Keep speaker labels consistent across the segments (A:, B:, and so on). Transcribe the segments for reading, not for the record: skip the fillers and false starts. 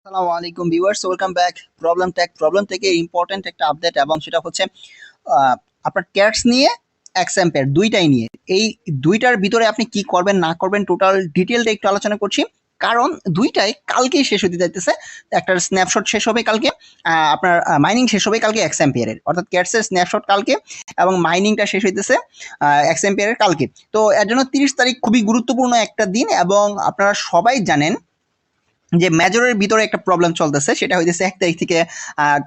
A: আসসালামু আলাইকুম viewers, welcome back. Problem থেকে ইম্পর্টেন্ট একটা আপডেট, এবং সেটা হচ্ছে আপনার ক্যাটস নিয়ে এক্সাম্পের দুইটাই নিয়ে। এই দুইটার ভিতরে আপনি কি করবেন না করবেন টোটাল ডিটেলটা একটু আলোচনা করছি, কারণ দুইটাই কালকেই শেষ হতে যাইতেছে। একটা স্ন্যাপশট শেষ হবে কালকে, আপনার মাইনিং শেষ হবে কালকে এক্সাম্পিয়ারের, অর্থাৎ ক্যাটসের স্ন্যাপশট কালকে এবং মাইনিংটা শেষ হইতেছে এক্সাম্পিয়ারের কালকে। তো এর জন্য 30 তারিখ খুবই গুরুত্বপূর্ণ একটা দিন, এবং আপনারা সবাই জানেন যে মেজরের ভিতরে একটা প্রবলেম চলতেছে, সেটা হইতেছে 1 তারিখ থেকে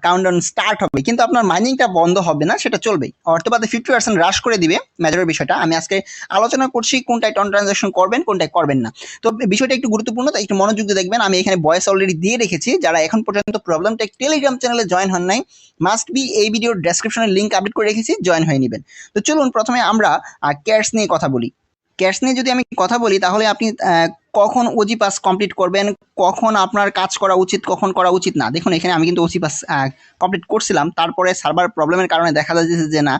A: কাউন্টডাউন স্টার্ট হবে, কিন্তু আপনার মাইনিংটা বন্ধ হবে না, সেটা চলবেই। অর্থপাতে 50% হ্রাস করে দিবে মেজরের বিষয়টা। আমি আজকে আলোচনা করছি কোনটায় ট্রানজাকশন করবেন, কোনটায় করবেন না। তো বিষয়টা একটু গুরুত্বপূর্ণ, তাই একটু মনোযোগ দিয়ে দেখবেন। আমি এখানে ভয়েস অলরেডি দিয়ে রেখেছি। যারা এখন পর্যন্ত প্রবলেমটা টেলিগ্রাম চ্যানেলে জয়েন হন নাই, মাস্ট বি এই ভিডিওর ডেসক্রিপশনে লিঙ্ক আপডেট করে রেখেছি, জয়েন হয়ে নেবেন। তো চলুন প্রথমে আমরা ক্যাটস নিয়ে কথা বলি। ক্যাটস নিয়ে যদি আমি কথা বলি, তাহলে আপনি কখন ওজি পাস কমপ্লিট করবেন, কখন আপনার কাজ করা উচিত, কখন করা উচিত না। দেখুন, এখানে আমি কিন্তু ওজি পাস কমপ্লিট করছিলাম, তারপরে সার্ভার প্রবলেমের কারণে দেখা যাচ্ছে যে না,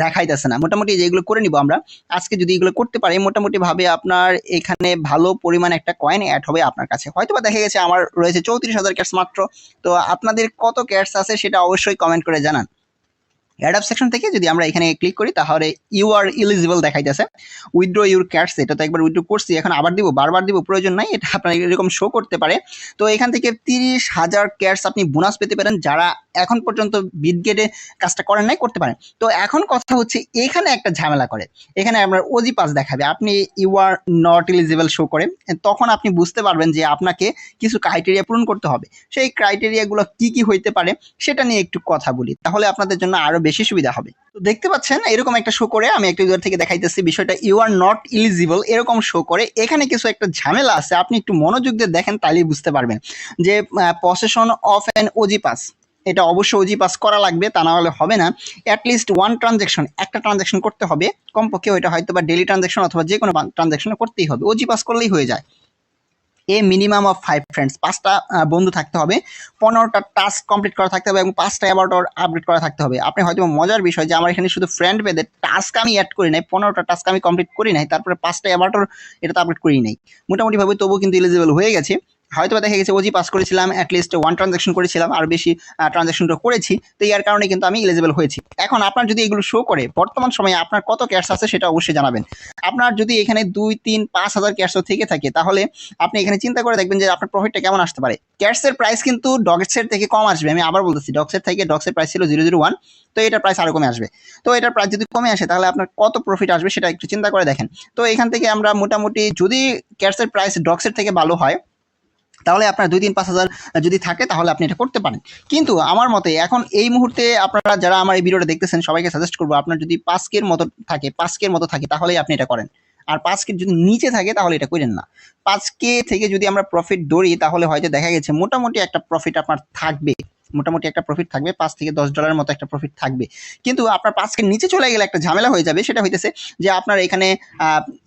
A: দেখাইতেছে না। মোটামুটি যেগুলো করে নিব আমরা আজকে, যদি এগুলো করতে পারি, মোটামুটি ভাবে আপনার এখানে ভালো পরিমাণ একটা কয়েন অ্যাড হবে আপনার কাছে। হয়তো বা দেখা গেছে আমার রয়েছে 34,000 ক্যাটস মাত্র। তো আপনাদের কত ক্যাটস আছে সেটা অবশ্যই কমেন্ট করে জানান। অ্যাডাপ সেকশন থেকে যদি আমরা এখানে ক্লিক করি, তাহলে ইউ আর এলিজিবল দেখাইতেছে। উইথড্র ইউর ক্যাটস, এটা তো একবার উইথড্র করছি, এখন আবার দিব, বারবার দিব প্রয়োজন নাই, এটা আপনার এরকম শো করতে পারে। তো এখান থেকে 30,000 ক্যাটস আপনি বোনাস পেতে পারেন, যারা এখন পর্যন্ত বিটগেটে কাজটা করেন নাই, করতে পারেন। তো এখন কথা হচ্ছে, এখানে একটা ঝামেলা করে, এখানে আপনার ওজি পাস দেখাবে, আপনি you are not eligible show করে, তখন আপনি বুঝতে পারবেন যে আপনাকে কিছু ক্রাইটেরিয়া পূরণ করতে হবে। সেই ক্রাইটেরিয়াগুলো কি কি হইতে পারে সেটা নিয়ে একটু কথা বলি, তাহলে আপনাদের জন্য আরো বেশি সুবিধা হবে। তো দেখতে পাচ্ছেন এরকম একটা শো করে, আমি একটা ইউজার থেকে দেখাইতেছি বিষয়টা, ইউ আর নট এলিজিবল এরকম শো করে। এখানে কিছু একটা ঝামেলা আছে, আপনি একটু মনোযোগ দিয়ে দেখেন, তাহলেই বুঝতে পারবেন যে possession of an OG pass, এটা অবশ্যই ওজি পাস করা লাগবে, তা না হলে হবে না। অ্যাটলিস্ট ওয়ান ট্রানজ্যাকশন, একটা ট্রানজ্যাকশন করতে হবে কমপক্ষে, ওইটা হয়তো বা ডেলি ট্রানজ্যাকশন অথবা যে কোনো ট্রানজ্যাকশন করতেই হবে, ওজি পাস করলেই হয়ে যায়। এ মিনিমাম অফ 5 ফ্রেন্ডস, 5টা বন্ধু থাকতে হবে, 15টা টাস্ক কমপ্লিট করা থাকতে হবে, এবং 5টা অ্যাবাউটর আপডেট করা থাকতে হবে। আপনি হয়তো মজার বিষয় যে আমার এখানে শুধু ফ্রেন্ড বেদে টাস্ক আমি অ্যাড করি নাই, 15টা টাস্ক আমি কমপ্লিট করি নাই, তারপরে 5টা অ্যাবাউটর এটা তো আপডেট করি নাই। মোটামুটি ভাবে তবুও কিন্তু এলিজিবল হয়ে গেছে। হয়তো দেখা গেছে ওজি পাস করেছিলাম, অ্যাটলিস্ট ওয়ান ট্রানজ্যাকশন করেছিলাম, আর বেশি ট্রানজ্যাকশনটা করেছি, তো এর কারণে কিন্তু আমি এলিজিবল হয়েছি। এখন আপনার যদি এগুলো শো করে বর্তমান সময়ে আপনার কত ক্যাশ আছে সেটা অবশ্যই জানাবেন। আপনার যদি এখানে 2, 3, 5 হাজার ক্যাশও থেকে থাকে, তাহলে আপনি এখানে চিন্তা করে দেখবেন যে আপনার প্রফিটটা কেমন আসতে পারে। ক্যাটসের প্রাইস কিন্তু ডগসের থেকে কম আসবে, আমি আবার বলতেছি, ডগসের প্রাইস ছিল 001, তো এটার প্রাইস আরো কমে আসবে। তো এটার প্রাইস যদি কমে আসে, তাহলে আপনার কত প্রফিট আসবে সেটা একটু চিন্তা করে দেখেন। তো এখান থেকে আমরা মোটামুটি, যদি ক্যাটসের প্রাইস ডগসের থেকে ভালো হয়, তাহলে আপনার 2, 3, 5 হাজার যদি থাকে, তাহলে আপনি এটা করতে পারেন। কিন্তু আমার মতে এখন এই মুহূর্তে আপনারা যারা আমার এই ভিডিওটা দেখতেছেন, সবাইকে সাজেস্ট করবো, আপনার যদি 5K মতো থাকে তাহলেই আপনি এটা করেন। আর 5K যদি নিচে থাকে তাহলে এটা করেন না। 5K থেকে যদি আমরা প্রফিট ধরি, তাহলে হয়তো দেখা গেছে মোটামুটি একটা প্রফিট আপনার থাকবে, মোটামুটি একটা প্রফিট থাকবে, $5 থেকে $10 মতো একটা প্রফিট থাকবে। কিন্তু আপনার 5K নিচে চলে গেলে একটা ঝামেলা হয়ে যাবে, সেটা হইতেছে যে আপনার এখানে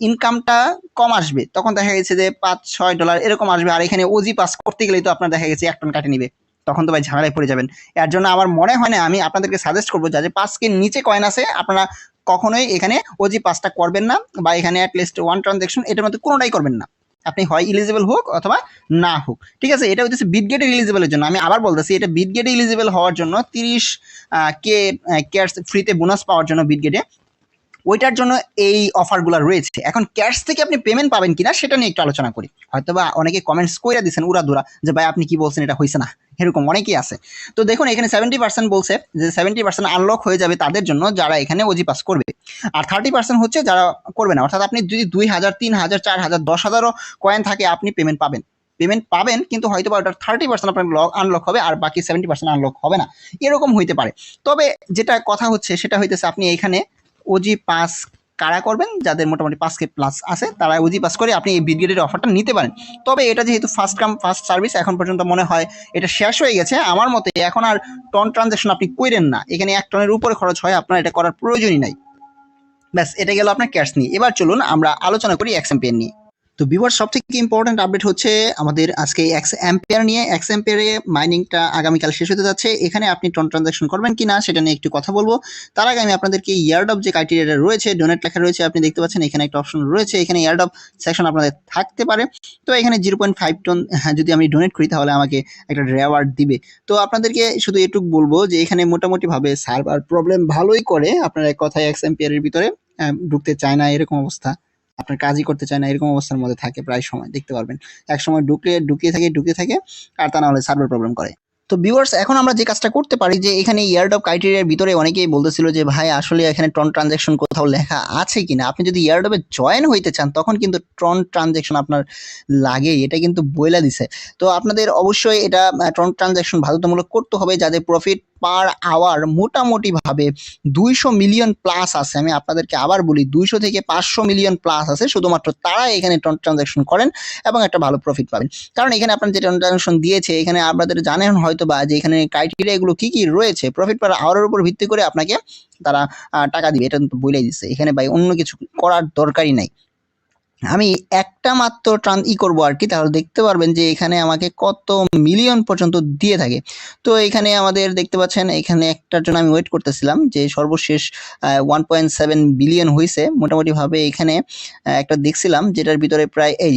A: ইনকামটা কম আসবে, তখন দেখা গেছে যে $5-6 এরকম আসবে, আর এখানে ওজি পাস করতে গেলেই তো আপনার দেখা গেছে 1 টন কাটে নিবে, তখন তো ভাই ঝামেলায় পড়ে যাবেন। এর জন্য আমার মনে হয় না, আমি আপনাদেরকে সাজেস্ট করবো যাদের 5K নিচে কয়েন আছে, আপনারা কখনোই এখানে ওজি পাসটা করবেন না, বা এখানে অ্যাটলিস্ট ওয়ান ট্রানজ্যাকশন এটার মধ্যে কোনোটাই করবেন না। আপনি হয় ইলিজিবল হোক অথবা না হোক, ঠিক আছে। এটা হচ্ছে বিটগেট ইলিজিবলের জন্য, আমি আবার বলতেছি, এটা বিটগেট ইলিজিবল হওয়ার জন্য 30K ক্যাশ ফ্রিতে বোনাস পাওয়ার জন্য বিটগেটে, ওইটার জন্য এই অফারগুলো রয়েছে। এখন ক্যাশ থেকে আপনি পেমেন্ট পাবেন কিনা সেটা নিয়ে একটু আলোচনা করি। হয়তোবা অনেকে কমেন্টস কইরা দিচ্ছেন উড়াধুরা যে ভাই আপনি কি বলছেন, এটা হয়েছে না, এরকম অনেকেই আছে। তো দেখুন, এখানে 70% বলছে যে 70% আনলক হয়ে যাবে তাদের জন্য যারা এখানে ওজি পাস করবে, আর 30% হচ্ছে যারা করবে না। অর্থাৎ আপনি যদি 2,000, 3,000, 4,000, 10,000ও কয়েন থাকে, আপনি পেমেন্ট পাবেন, কিন্তু হয়তো বা ওটার 30% আপনার আনলক হবে, আর বাকি 70% আনলক হবে না, এরকম হইতে পারে। তবে যেটা কথা হচ্ছে সেটা হইতেছে, আপনি এখানে ওজি পাস কারা করবেন, যাদের মোটামুটি 5K প্লাস আছে, তারা ওজি পাস করে আপনি এই বিটগেটের অফারটা নিতে পারেন। তবে এটা যেহেতু ফার্স্ট কাম ফার্স্ট সার্ভিস, এখন পর্যন্ত মনে হয় এটা শেষ হয়ে গেছে আমার মতে। এখন আর টন ট্রানজ্যাকশন আপনি করেন না, এখানে 1 টনের উপরে খরচ হয়, আপনার এটা করার প্রয়োজনই নাই। ব্যাস, এটা গেল আপনার ক্যাশ নিয়ে। এবার চলুন আমরা আলোচনা করি এক্সাম্পিয়ার নিয়ে। তো ভিউয়ার্স সবথেকে ইম্পর্টেন্ট আপডেট হচ্ছে আমাদের আজকে এক্স অ্যাম্পিয়ার নিয়ে। এক্স অ্যাম্পিয়ারে মাইনিংটা আগামীকাল শেষ হতে যাচ্ছে। এখানে আপনি ট্রানজাকশন করবেন কিনা সেটা নিয়ে একটু কথা বলবো। তার আগে আমি আপনাদেরকে ইয়ারডপ যে ক্রাইটেরিয়াটা রয়েছে, ডোনেট লেখা রয়েছে, আপনি দেখতে পাচ্ছেন এখানে একটা অপশন রয়েছে, এখানে ইয়ারডপ সেকশন আপনাদের থাকতে পারে। তো এখানে 0.5 টন যদি আমি ডোনেট করি তাহলে আমাকে একটা রেওয়ার্ড দিবে। তো আপনাদেরকে শুধু এটুকু বলবো যে এখানে মোটামুটিভাবে সার্ভার প্রবলেম ভালোই করে, আপনার এক কথায় এক্স অ্যাম্পিয়ারের ভিতরে ঢুকতে চায় না এরকম অবস্থা, আপনার কাজই করতে চায় না এরকম অবস্থার মধ্যে থাকে প্রায় সময়, দেখতে পারবেন এক সময় ঢুকিয়ে থাকে আর তা না হলে সার্ভার প্রবলেম করে। তো ভিউয়ার্স এখন আমরা যে কাজটা করতে পারি যে এখানে ইয়ারডপ ক্রাইটেরিয়ার ভিতরে অনেকেই বলতেছিল যে ভাই আসলে এখানে ট্রন ট্রানজ্যাকশন কোথাও লেখা আছে কিনা। আপনি যদি ইয়ারডপে জয়েন হইতে চান তখন কিন্তু ট্রন ট্রানজ্যাকশন আপনার লাগে, এটা কিন্তু বইলা দিছে। তো আপনাদের অবশ্যই এটা ট্রন ট্রানজ্যাকশন বাধ্যতামূলক করতে হবে যাদের প্রফিট পার আওয়ার মোটামুটিভাবে 200 মিলিয়ন প্লাস আছে। আমি আপনাদেরকে আবার বলি 200 থেকে 500 মিলিয়ন প্লাস আছে, শুধুমাত্র তারা এখানে ট্রানজাকশন করেন এবং একটা ভালো প্রফিট পাবেন। কারণ এখানে আপনার যে ট্রানজাকশন দিয়েছে এখানে আপনাদের জানেন হয়তো বা যে এখানে ক্রাইটেরিয়া এগুলো কি কি রয়েছে, প্রফিট পার আওয়ারের উপর ভিত্তি করে আপনাকে তারা টাকা দিবে, এটা কিন্তু বলেই দিচ্ছে। এখানে ভাই অন্য কিছু করার দরকারই নাই। আমি একটা মাত্র করবো আর কি, তাহলে দেখতে পারবেন যে এখানে আমাকে কত মিলিয়ন পর্যন্ত দিয়ে থাকে। তো এখানে আমাদের দেখতে পাচ্ছেন এখানে একটার জন্য আমি ওয়েট করতেছিলাম যে সর্বশেষ 1.7 বিলিয়ন হয়েছে মোটামুটি ভাবে। এখানে একটা দেখছিলাম যেটার ভিতরে প্রায় এই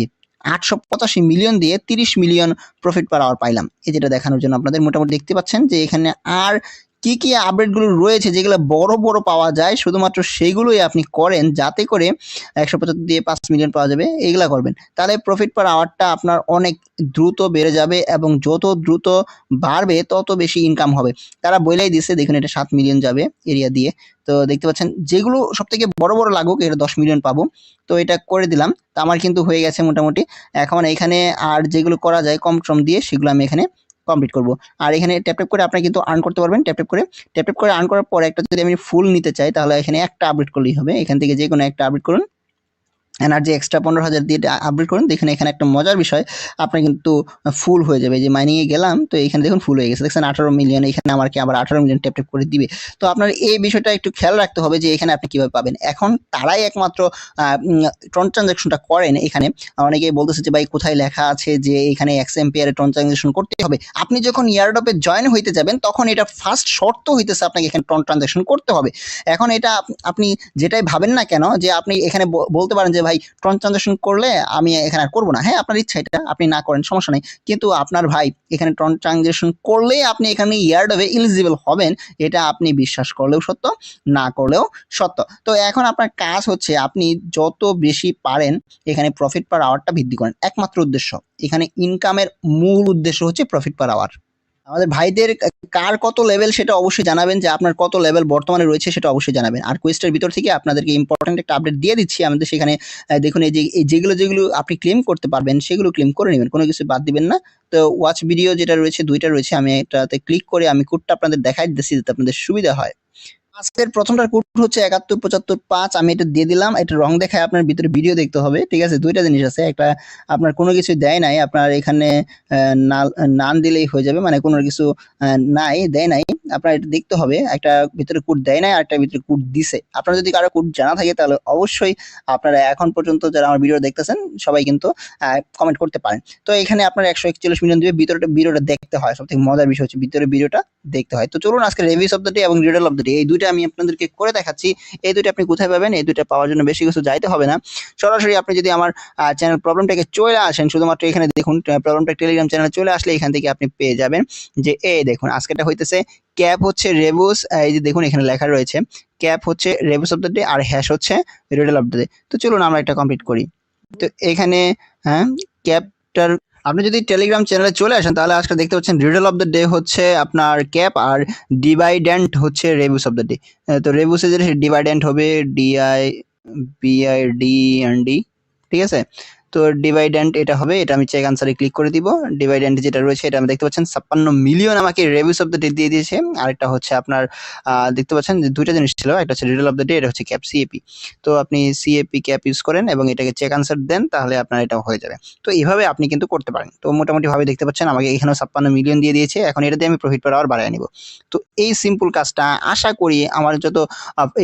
A: 885 মিলিয়ন দিয়ে 30 মিলিয়ন প্রফিট পার আওয়ার পাইলাম। এই যেটা দেখানোর জন্য আপনাদের মোটামুটি দেখতে পাচ্ছেন যে এখানে আর কি কি আপডেটগুলো রয়েছে যেগুলো বড় বড় পাওয়া যায়, শুধুমাত্র সেইগুলোই আপনি করেন যাতে করে 175 দিয়ে 5 মিলিয়ন পাওয়া যাবে, এইগুলা করবেন। তাহলে প্রফিট পার আওয়ারটা আপনার অনেক দ্রুত বেড়ে যাবে এবং যত দ্রুত বাড়বে তত বেশি ইনকাম হবে। তারা বলেই দিচ্ছে, দেখুন এটা 7 মিলিয়ন যাবে এরিয়া দিয়ে। তো দেখতে পাচ্ছেন যেগুলো সব থেকে বড় বড় লাগুক এটা 10 মিলিয়ন পাবো। তো এটা করে দিলাম, তো আমার কিন্তু হয়ে গেছে মোটামুটি। এখন এখানে আর যেগুলো করা যায় কম শ্রম দিয়ে সেগুলো আমি এখানে কমপ্লিট করব। আর এখানে ট্যাপ করে আপনারা কিন্তু আর্ন করতে পারবেন। ট্যাপ করে আর্ন করার পর একটা যদি আমি ফুল নিতে চাই তাহলে এখানে একটা আপডেট করলেই হবে। এখান থেকে যে কোনো একটা আপডেট করুন, এনার্জি এক্সট্রা 15,000 দিয়ে আপডেট করুন। দেখুন এখানে একটা মজার বিষয়, আপনার কিন্তু ফুল হয়ে যাবে। যে মাইনিংয়ে গেলাম তো এখানে দেখুন ফুল হয়ে গেছে, দেখছেন 18 মিলিয়ন। এখানে আমাকে আবার 18 মিলিয়ন ট্যাপ করে দিবে। তো আপনার এই বিষয়টা একটু খেয়াল রাখতে হবে যে এখানে আপনি কিভাবে পাবেন। এখন তারাই একমাত্র ট্রন ট্রানজাকশনটা করেন। এখানে অনেকেই বলতেছে যে ভাই কোথায় লেখা আছে যে এখানে এক্স এম্পিয়ারে ট্রন ট্রানজাকশন করতে হবে। আপনি যখন ইয়ারডপে জয়েন হইতে যাবেন তখন এটা ফার্স্ট শর্ত হইতেছে আপনাকে এখানে ট্রন ট্রানজাকশন করতে হবে। এখন এটা আপনি যেটাই ভাবেন না কেন যে আপনি এখানে বলতে পারেন যে ভাই ট্রন ট্রানজাকশন করলে আমি এখানে আর করবো না। হ্যাঁ, আপনার ইচ্ছা, এটা আপনি না করেন সমস্যা নেই, কিন্তু আপনার ভাই এখানে ট্রন ট্রানজাকশন করলে আপনি এখানে ইয়ারডপে এলিজিবল হবেন, এটা আপনি বিশ্বাস করলেও সত্য, না করলেও সত্য। তো এখন আপনার কাজ হচ্ছে আপনি যত বেশি পারেন এখানে প্রফিট পার আওয়ারটা বৃদ্ধি করেন। একমাত্র উদ্দেশ্য এখানে ইনকামের মূল উদ্দেশ্য হচ্ছে প্রফিট পার আওয়ার। আমাদের ভাইদের কার কত লেভেল সেটা অবশ্যই জানাবেন, যে আপনার কত লেভেল বর্তমানে রয়েছে সেটা অবশ্যই জানাবেন। আর কোয়েস্টের ভিতর থেকে আপনাদেরকে ইম্পর্টেন্ট একটা আপডেট দিয়ে দিচ্ছি আমাদের সেখানে। দেখুন এই যে যেগুলো আপনি ক্লেম করতে পারবেন সেগুলো ক্লেম করে নেবেন, কোনো কিছু বাদ দিবেন না। তো ওয়াচ ভিডিও যেটা রয়েছে, দুইটা রয়েছে, আমি এটাতে ক্লিক করে আমি কোডটা আপনাদের দেখাই দিচ্ছি যাতে আপনাদের সুবিধা হয়। আজকের প্রথমটার কোড হচ্ছে 7175 আমি এটা দিয়ে দিলাম। এটা রং দেখায় আপনার ভিতরে ভিডিও দেখতে হবে, ঠিক আছে। দুইটা জিনিস আছে, একটা আপনার কোনো কিছু দেয় নাই, আপনার এখানে নান দিলেই হয়ে যাবে, মানে কোনো কিছু নাই দেয় নাই, আপনার এটা দেখতে হবে। একটা ভিতরে কোড দেয় নাই আর একটা ভিতরে কোড দিছে। আপনার যদি কারো কোড জানা থাকে তাহলে অবশ্যই আপনারা এখন পর্যন্ত যারা আমার ভিডিও দেখতেছেন সবাই কিন্তু কমেন্ট করতে পারেন। তো এখানে আপনার 141 মিলিয়ন দিবে। ভিডিওটা দেখতে হয়, সব থেকে মজার বিষয় হচ্ছে ভিতরে ভিডিওটা দেখতে হয়। তো চলুন আজকে রিভিউ অফ দ্য ডে এবং রিডল অফ দ্য ডে এই দুইটা আমি আপনাদেরকে করে দেখাচ্ছি। এই দুইটা আপনি কোথায় পাবেন, এই দুইটা পাওয়ার জন্য বেশি কিছু যাইতে হবে না। সরাসরি আপনি যদি আমার চ্যানেল প্রবলেমটাকে চলে আসেন, শুধুমাত্র এখানে দেখুন প্রবলেমটা টেলিগ্রাম চ্যানেলে চলে আসলে এখান থেকে আপনি পেয়ে যাবেন যে এই দেখুন আজকেটা হইতেছে ক্যাপ হচ্ছে রেবুস, এই যে দেখুন এখানে লেখা রয়েছে ক্যাপ হচ্ছে রেবুস অফ দ্য ডে আর হ্যাশ হচ্ছে রিডল অফ দ্য ডে। তো চলুন আমরা এটা কমপ্লিট করি। তো এখানে হ্যাঁ ক্যাপটার আপনি যদি টেলিগ্রাম চ্যানেলে চলে আসেন তাহলে আজকে দেখতে পাচ্ছেন রিডল অফ দ্য ডে হচ্ছে আপনার ক্যাপ আর ডিভাইডেন্ট হচ্ছে রেবুস অফ দ্য ডে। তো রেবুসে যে ডিভাইডেন্ট হবে DIVIDND, ঠিক আছে। তো ডিভাইডেন্ট এটা হবে, এটা আমি চেক আনসারে ক্লিক করে দিব। ডিভাইডেন্ট যেটা রয়েছে এটা আমি দেখতে পাচ্ছেন 56 মিলিয়ন আমাকে রেভিউস অফ দ্য ডে দিয়ে দিয়েছে। আরেকটা হচ্ছে আপনার দেখতে পাচ্ছেন যে দুইটা জিনিস ছিল, একটা হচ্ছে রিডল অফ দ্য ডে, এটা হচ্ছে ক্যাপ সিএপি। তো আপনি সিএপি ক্যাপ ইউজ করেন এবং এটাকে চেক আনসার দেন তাহলে আপনার এটা হয়ে যাবে। তো এইভাবে আপনি কিন্তু করতে পারেন। তো মোটামুটি ভাবে দেখতে পাচ্ছেন আমাকে এখানেও 56 মিলিয়ন দিয়ে দিয়েছে। এখন এটা দিয়ে আমি প্রফিট পার আওয়ার বাড়ায় নিব। তো এই সিম্পল কাজটা আশা করি আমার যত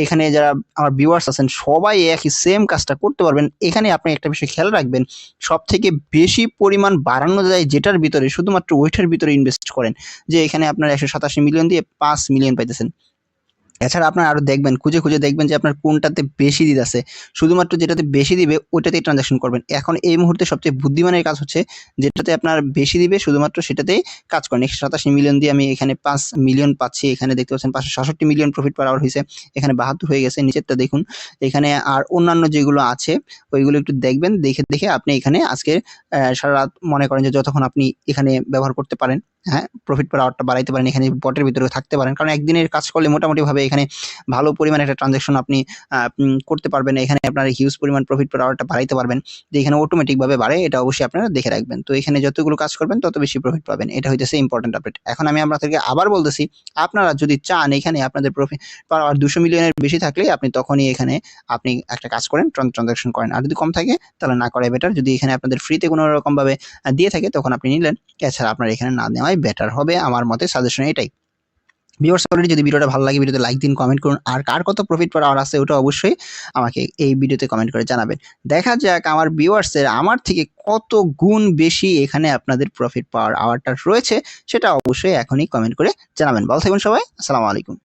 A: এখানে যারা আমার ভিউয়ার্স আছেন সবাই একই সেম কাজটা করতে পারবেন। এখানে আপনি একটা বিষয় খেয়াল রাখবেন রাখবেন। সবথেকে বেশি পরিমাণ বাড়ানো যায় যেটার ভিতরে, শুধুমাত্র ওইটার ভিতরে ইনভেস্ট করেন। যে এখানে আপনার 187 মিলিয়ন দিয়ে 5 মিলিয়ন পাইতেছেন। এছাড়া আপনার আরো দেখবেন, খুঁজে, খুঁজে দেখবেন যে আপনার কোনটাতে বেশি দিতেছে। শুধুমাত্র যেটাতে বেশি দিবে ওইটাতেই ট্রান্সেকশন করবেন। এখন এই মুহূর্তে সবচেয়ে বুদ্ধিমানের কাজ হচ্ছে যেটাতে আপনার বেশি দিবে শুধুমাত্র সেটাতেই কাজ করেন। 187 মিলিয়ন দিয়ে আমি এখানে 5 মিলিয়ন পাচ্ছি। এখানে দেখতে পাচ্ছেন 566 মিলিয়ন প্রফিট পার আওয়ার হইছে। এখানে 72 হয়ে গেছে। নিচেরটা দেখুন। এখানে আর অন্যান্য যেগুলো আছে ওইগুলো একটু দেখবেন। দেখে আপনি এখানে আজকে সারারাত মনে করেন যে যতক্ষণ আপনি এখানে ব্যবহার করতে পারেন, হ্যাঁ, প্রফিট পার আওয়ারটা বাড়াইতে পারেন, এখানে বটের ভিতরেও থাকতে পারেন। কারণ একদিনের কাজ করলে মোটামুটিভাবে এখানে ভালো পরিমাণে একটা ট্রানজাকশন আপনি করতে পারবেন। এখানে আপনার হিউজ পরিমাণ প্রফিট পার আওয়ারটা বাড়াইতে পারবেন। যে এখানে অটোমেটিকভাবে বাড়ে, এটা অবশ্যই আপনারা দেখে রাখবেন। তো এখানে যতগুলো কাজ করবেন তত বেশি প্রফিট পাবেন। এটা হইতেছে ইম্পর্টেন্ট আপডেট। এখন আমি আপনাদেরকে আবার বলতেছি, আপনারা যদি চান এখানে আপনাদের প্রফিট পার আওয়ার 200 মিলিয়নের বেশি থাকলে আপনি তখনই এখানে আপনি একটা কাজ করেন, ট্রানজাকশন করেন। আর যদি কম থাকে তাহলে না করাই বেটার। যদি এখানে আপনাদের ফ্রিতে কোনো রকমভাবে দিয়ে থাকে তখন আপনি নিলেন। এছাড়া আপনার এখানে না নেওয়াই বেটার হবে, আমার মতে সাজেশন এটাই। ভিউয়ার্স, অলরেডি যদি ভিডিওটা ভালো লাগে ভিডিওতে লাইক দিন, কমেন্ট করুন। আর কার কত প্রফিট পার আওয়ার আছে ওটা অবশ্যই আমাকে এই ভিডিওতে কমেন্ট করে জানাবেন। দেখা যাক আমার ভিউয়ার্সের আমার থেকে কত গুণ বেশি এখানে আপনাদের প্রফিট পাওয়ার আওয়ারটা রয়েছে, সেটা অবশ্যই এখনই কমেন্ট করে জানাবেন। ভালো থাকবেন সবাই। আসসালামু আলাইকুম।